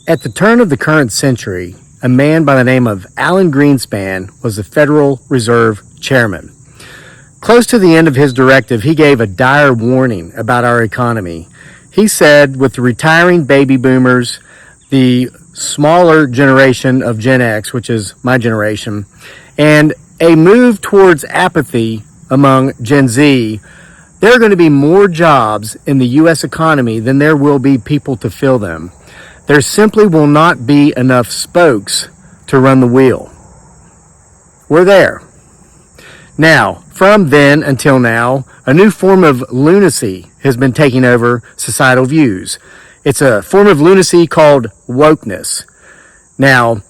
At the turn of the current century, a man by the name of Alan Greenspan was the Federal Reserve Chairman. Close to the end of his directive, he gave a dire warning about our economy. He said, with the retiring baby boomers, the smaller generation of Gen X, which is my generation, and a move towards apathy among Gen Z, there are going to be more jobs in the U.S. economy than there will be people to fill them. There simply will not be enough spokes to run the wheel. We're there. Now, from then until now, a new form of lunacy has been taking over societal views. It's a form of lunacy called wokeness. Now,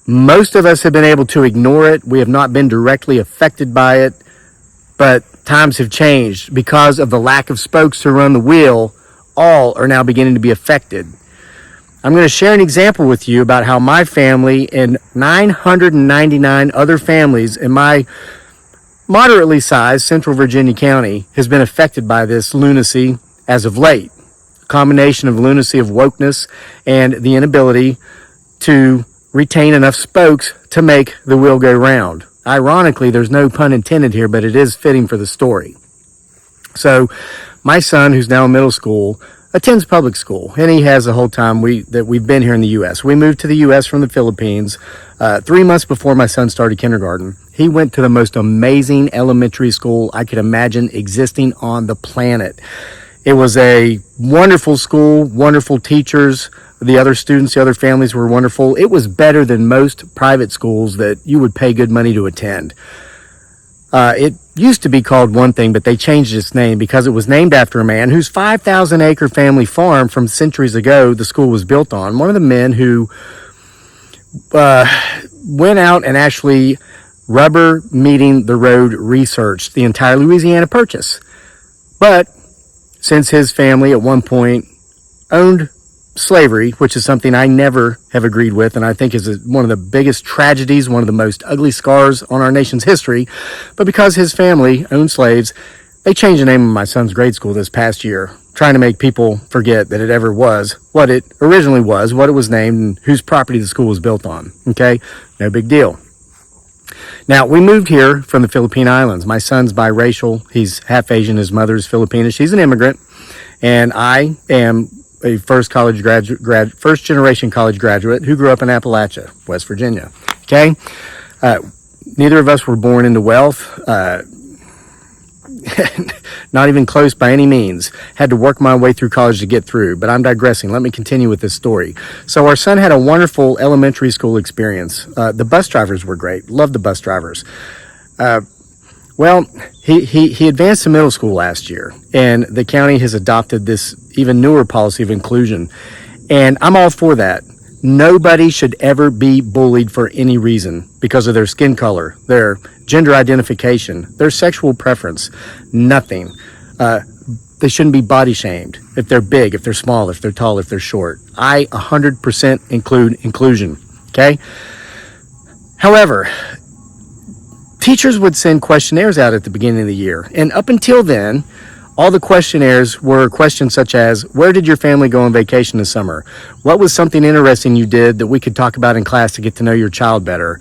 most of us have been able to ignore it. We have not been directly affected by it, but times have changed. Because of the lack of spokes to run the wheel, all are now beginning to be affected. I'm going to share an example with you about how my family and 999 other families in my moderately sized Central Virginia county has been affected by this lunacy as of late. A combination of lunacy of wokeness and the inability to retain enough spokes to make the wheel go round. Ironically, there's no pun intended here, but it is fitting for the story. So my son, who's now in middle school, attends public school, and he has the whole time that we've been here in the U.S. We moved to the U.S. from the Philippines 3 months before my son started kindergarten. He went to the most amazing elementary school I could imagine existing on the planet. It was a wonderful school, wonderful teachers. The other students, the other families were wonderful. It was better than most private schools that you would pay good money to attend. It used to be called one thing, but they changed its name because it was named after a man whose 5,000-acre family farm from centuries ago the school was built on. One of the men who went out and actually rubber meeting the road researched the entire Louisiana Purchase. But since his family at one point owned slavery, which is something I never have agreed with, and I think is one of the biggest tragedies, one of the most ugly scars on our nation's history. But because his family owned slaves, they changed the name of my son's grade school this past year, trying to make people forget that it ever was what it originally was, what it was named, and whose property the school was built on. Okay? No big deal. Now, we moved here from the Philippine Islands. My son's biracial. He's half Asian. His mother's Filipina. She's an immigrant. And I am a first generation college graduate who grew up in Appalachia, West Virginia. Okay? Neither of us were born into wealth. Not even close by any means. Had to work my way through college to get through, but I'm digressing. Let me continue with this story. So our son had a wonderful elementary school experience. The bus drivers were great. Loved the bus drivers. Well, he advanced to middle school last year, and the county has adopted this even newer policy of inclusion. And I'm all for that. Nobody should ever be bullied for any reason because of their skin color, their gender identification, their sexual preference, nothing. They shouldn't be body shamed if they're big, if they're small, if they're tall, if they're short. I 100% include inclusion, okay? However, teachers would send questionnaires out at the beginning of the year, and up until then, all the questionnaires were questions such as, where did your family go on vacation this summer? What was something interesting you did that we could talk about in class to get to know your child better?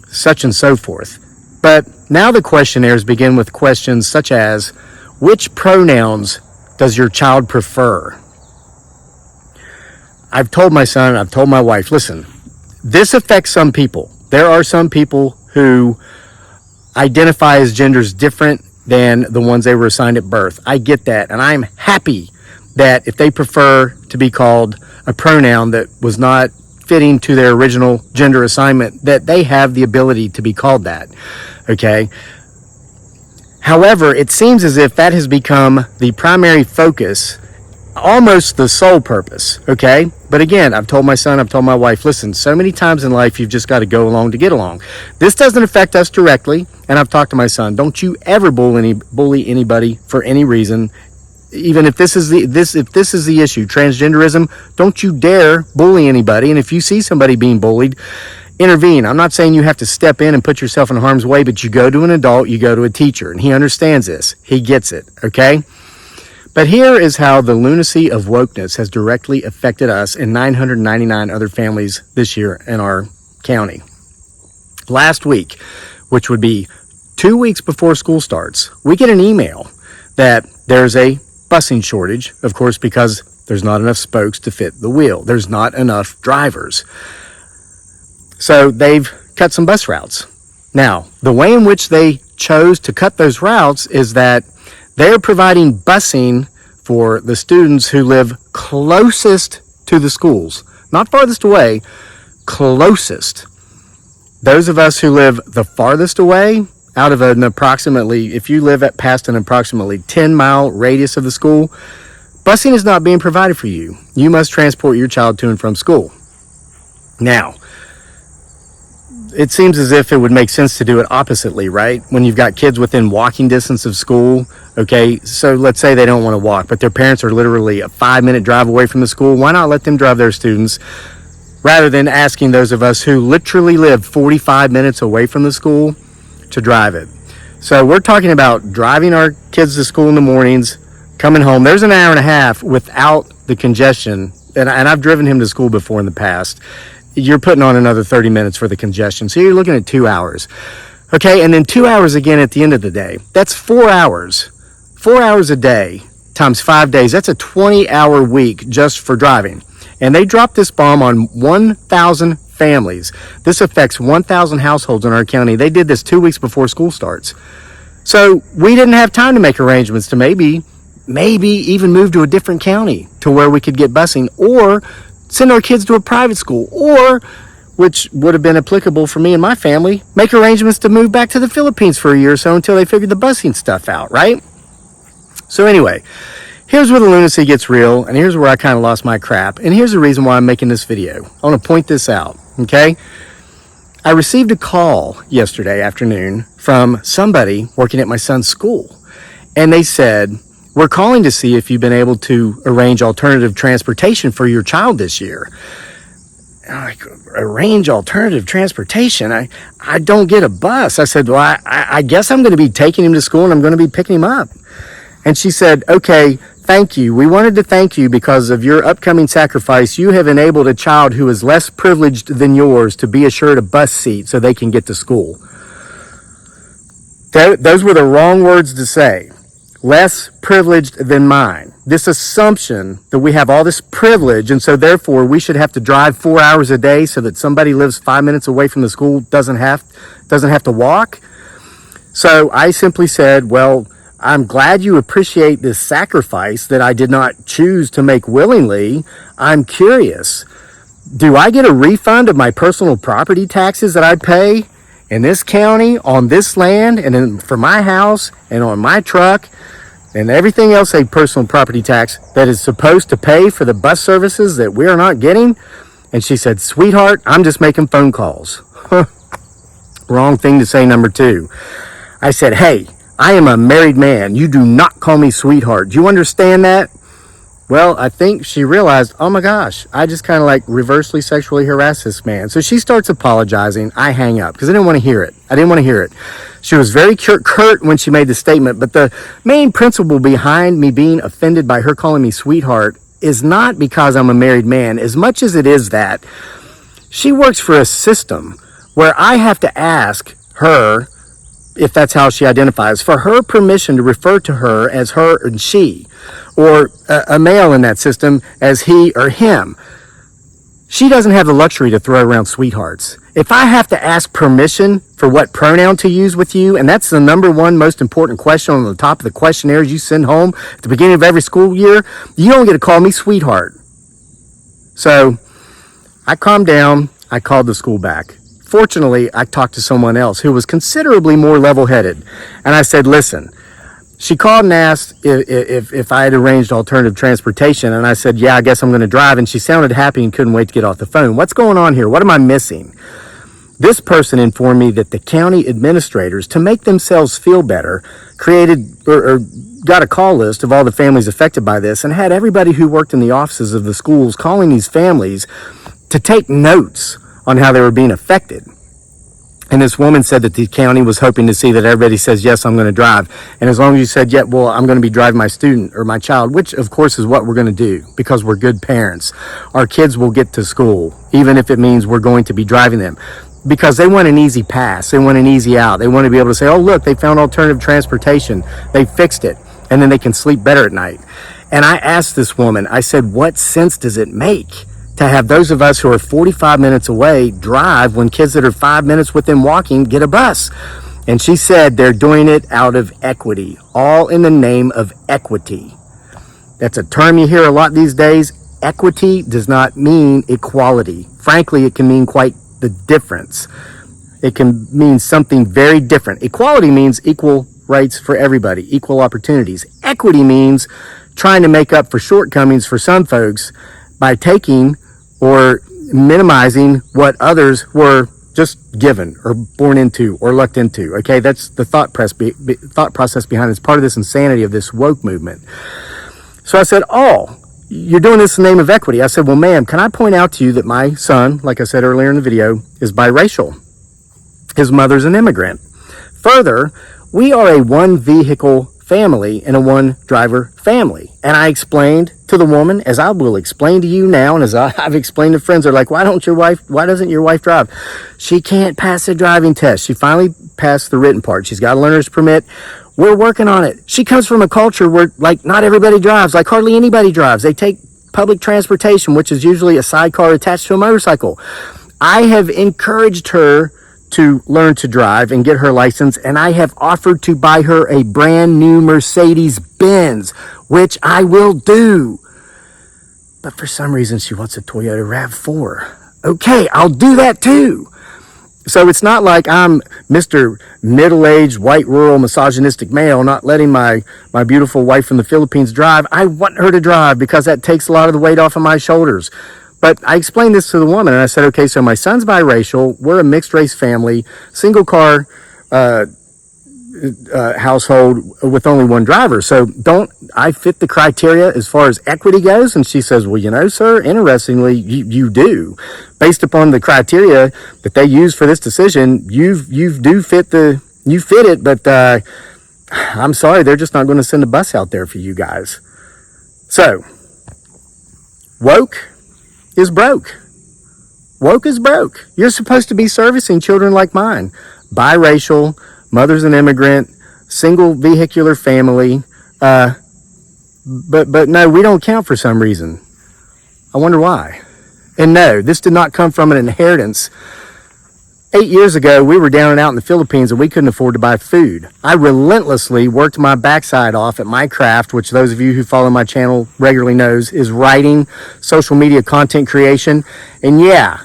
Such and so forth. But now the questionnaires begin with questions such as, which pronouns does your child prefer? I've told my son, I've told my wife, listen, this affects some people. There are some people who identify as genders different than the ones they were assigned at birth. I get that, and I'm happy that if they prefer to be called a pronoun that was not fitting to their original gender assignment, that they have the ability to be called that, okay? However, it seems as if that has become the primary focus, almost the sole purpose, okay? But again, I've told my son, I've told my wife, listen, so many times in life you've just got to go along to get along. This doesn't affect us directly, and I've talked to my son, don't you ever bully anybody for any reason. Even if this is the issue, transgenderism, don't you dare bully anybody. And if you see somebody being bullied, intervene. I'm not saying you have to step in and put yourself in harm's way, but you go to an adult, you go to a teacher, and he understands this. He gets it, okay? But here is how the lunacy of wokeness has directly affected us and 999 other families this year in our county. Last week, which would be 2 weeks before school starts, we get an email that there's a busing shortage, of course, because there's not enough spokes to fit the wheel. There's not enough drivers. So they've cut some bus routes. Now, the way in which they chose to cut those routes is that they're providing busing for the students who live closest to the schools, not farthest away, closest. Those of us who live the farthest away, out of an approximately, if you live at past an approximately 10-mile radius of the school, busing is not being provided for you. You must transport your child to and from school. Now, it seems as if it would make sense to do it oppositely, right? When you've got kids within walking distance of school, okay, so let's say they don't want to walk, but their parents are literally a 5-minute drive away from the school. Why not let them drive their students rather than asking those of us who literally live 45 minutes away from the school to drive it? So we're talking about driving our kids to school in the mornings, coming home. There's an hour and a half without the congestion, and I've driven him to school before in the past. You're putting on another 30 minutes for the congestion. So you're looking at 2 hours. Okay, and then 2 hours again at the end of the day. That's 4 hours. 4 hours a day times 5 days. That's a 20-hour week just for driving. And they dropped this bomb on 1,000 families. This affects 1,000 households in our county. They did this 2 weeks before school starts. So we didn't have time to make arrangements to maybe even move to a different county to where we could get busing, or send our kids to a private school, or, which would have been applicable for me and my family, make arrangements to move back to the Philippines for a year or so until they figured the busing stuff out, right? So anyway, here's where the lunacy gets real, and here's where I kind of lost my crap, and here's the reason why I'm making this video. I want to point this out, okay? I received a call yesterday afternoon from somebody working at my son's school, and they said, "We're calling to see if you've been able to arrange alternative transportation for your child this year." And I'm like, arrange alternative transportation? I don't get a bus. I said, well, I guess I'm going to be taking him to school and I'm going to be picking him up. And she said, okay, thank you. We wanted to thank you because of your upcoming sacrifice. You have enabled a child who is less privileged than yours to be assured a bus seat so they can get to school. Those were the wrong words to say. Less privileged than mine. This assumption that we have all this privilege, and so therefore we should have to drive 4 hours a day so that somebody lives 5 minutes away from the school doesn't have to walk. So I simply said, well, I'm glad you appreciate this sacrifice that I did not choose to make willingly. I'm curious, do I get a refund of my personal property taxes that I pay in this county, on this land, and then for my house, and on my truck, and everything else, a personal property tax that is supposed to pay for the bus services that we are not getting? And she said, sweetheart, I'm just making phone calls. Wrong thing to say, number two. I said, hey, I am a married man. You do not call me sweetheart. Do you understand that? Well, I think she realized, oh my gosh, I just kind of like reversely sexually harassed this man. So she starts apologizing. I hang up because I didn't want to hear it. She was very curt when she made the statement, but the main principle behind me being offended by her calling me sweetheart is not because I'm a married man, as much as it is that she works for a system where I have to ask her, if that's how she identifies, for her permission to refer to her as her and she, or a male in that system as he or him. She doesn't have the luxury to throw around sweethearts. If I have to ask permission for what pronoun to use with you, and that's the number one most important question on the top of the questionnaires you send home at the beginning of every school year, you don't get to call me sweetheart. So I calmed down. I called the school back. Fortunately, I talked to someone else who was considerably more level-headed. And I said, listen, she called and asked if I had arranged alternative transportation. And I said, yeah, I guess I'm going to drive. And she sounded happy and couldn't wait to get off the phone. What's going on here? What am I missing? This person informed me that the county administrators, to make themselves feel better, created or got a call list of all the families affected by this and had everybody who worked in the offices of the schools calling these families to take notes on how they were being affected. And this woman said that the county was hoping to see that everybody says, yes, I'm going to drive. And as long as you said, yeah, well, I'm going to be driving my student or my child, which of course is what we're going to do because we're good parents. Our kids will get to school, even if it means we're going to be driving them, because they want an easy pass. They want an easy out. They want to be able to say, oh, look, they found alternative transportation. They fixed it. And then they can sleep better at night. And I asked this woman, I said, what sense does it make to have those of us who are 45 minutes away drive when kids that are 5 minutes within walking get a bus? And she said they're doing it out of equity, all in the name of equity. That's a term you hear a lot these days. Equity does not mean equality. Frankly, it can mean quite the difference. It can mean something very different. Equality means equal rights for everybody, equal opportunities. Equity means trying to make up for shortcomings for some folks by taking or minimizing what others were just given or born into or lucked into. Okay, that's the thought process behind it. It's part of this insanity of this woke movement. So I said, oh, you're doing this in the name of equity. I said, well, ma'am, can I point out to you that my son, like I said earlier in the video, is biracial. His mother's an immigrant. Further, we are a one vehicle family and a one driver family. And I explained to the woman, as I will explain to you now, and as I've explained to friends, they're like, why doesn't your wife drive? She can't pass the driving test. She finally passed the written part. She's got a learner's permit. We're working on it. She comes from a culture where, like, not everybody drives, like hardly anybody drives. They take public transportation, which is usually a sidecar attached to a motorcycle. I have encouraged her to learn to drive and get her license, and I have offered to buy her a brand new Mercedes Benz, which I will do. But for some reason, she wants a Toyota RAV4. Okay, I'll do that too. So it's not like I'm Mr. Middle-aged, white, rural, misogynistic male not letting my beautiful wife from the Philippines drive. I want her to drive because that takes a lot of the weight off of my shoulders. But I explained this to the woman, and I said, okay, so my son's biracial. We're a mixed-race family, single-car household with only one driver. So don't I fit the criteria as far as equity goes? And she says, well, you know, sir, interestingly, you do. Based upon the criteria that they use for this decision, you fit it, but I'm sorry, they're just not going to send a bus out there for you guys. So, woke is broke. Woke is broke. You're supposed to be servicing children like mine. Biracial, mother's an immigrant, single vehicular family. But no, we don't count for some reason. I wonder why. And no, this did not come from an inheritance. 8 years ago, we were down and out in the Philippines and we couldn't afford to buy food. I relentlessly worked my backside off at my craft, which those of you who follow my channel regularly knows is writing, social media content creation. And yeah,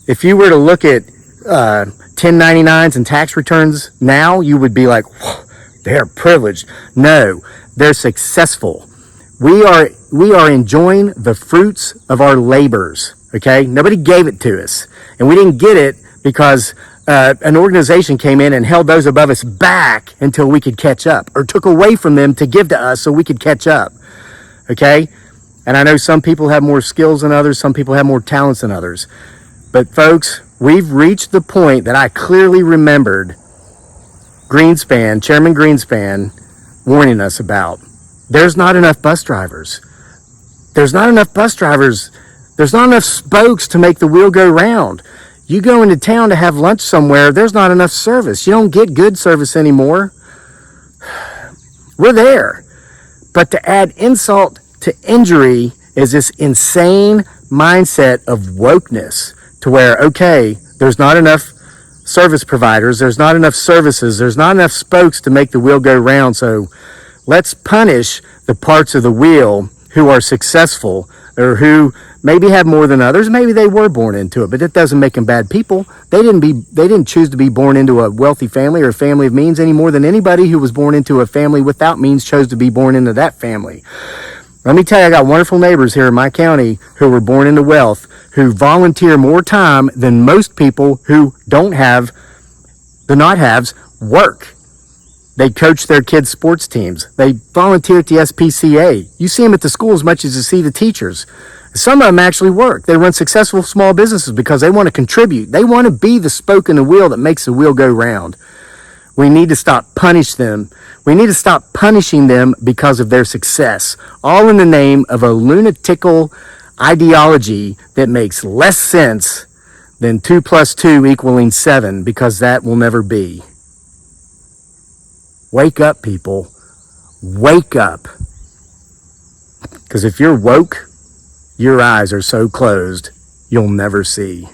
if you were to look at 1099s and tax returns now, you would be like, they're privileged. No, they're successful. We are enjoying the fruits of our labors, okay? Nobody gave it to us, and we didn't get it because an organization came in and held those above us back until we could catch up, or took away from them to give to us so we could catch up, okay? And I know some people have more skills than others, some people have more talents than others, but folks, we've reached the point that I clearly remembered Chairman Greenspan warning us about. There's not enough bus drivers. There's not enough bus drivers. There's not enough spokes to make the wheel go round. You go into town to have lunch somewhere, there's not enough service. You don't get good service anymore. We're there. But to add insult to injury is this insane mindset of wokeness to where, okay, there's not enough service providers, there's not enough services, there's not enough spokes to make the wheel go round, so let's punish the parts of the wheel who are successful or who maybe have more than others. Maybe they were born into it, but that doesn't make them bad people. They didn't choose to be born into a wealthy family or a family of means any more than anybody who was born into a family without means chose to be born into that family. Let me tell you, I got wonderful neighbors here in my county who were born into wealth, who volunteer more time than most people who don't have the not-haves work. They coach their kids' sports teams. They volunteer at the SPCA. You see them at the school as much as you see the teachers. Some of them actually work. They run successful small businesses because they want to contribute. They want to be the spoke in the wheel that makes the wheel go round. We need to stop punish them. We need to stop punishing them because of their success, all in the name of a lunatical ideology that makes less sense than 2 + 2 = 7, because that will never be. Wake up, people. Wake up. Because if you're woke, your eyes are so closed, you'll never see.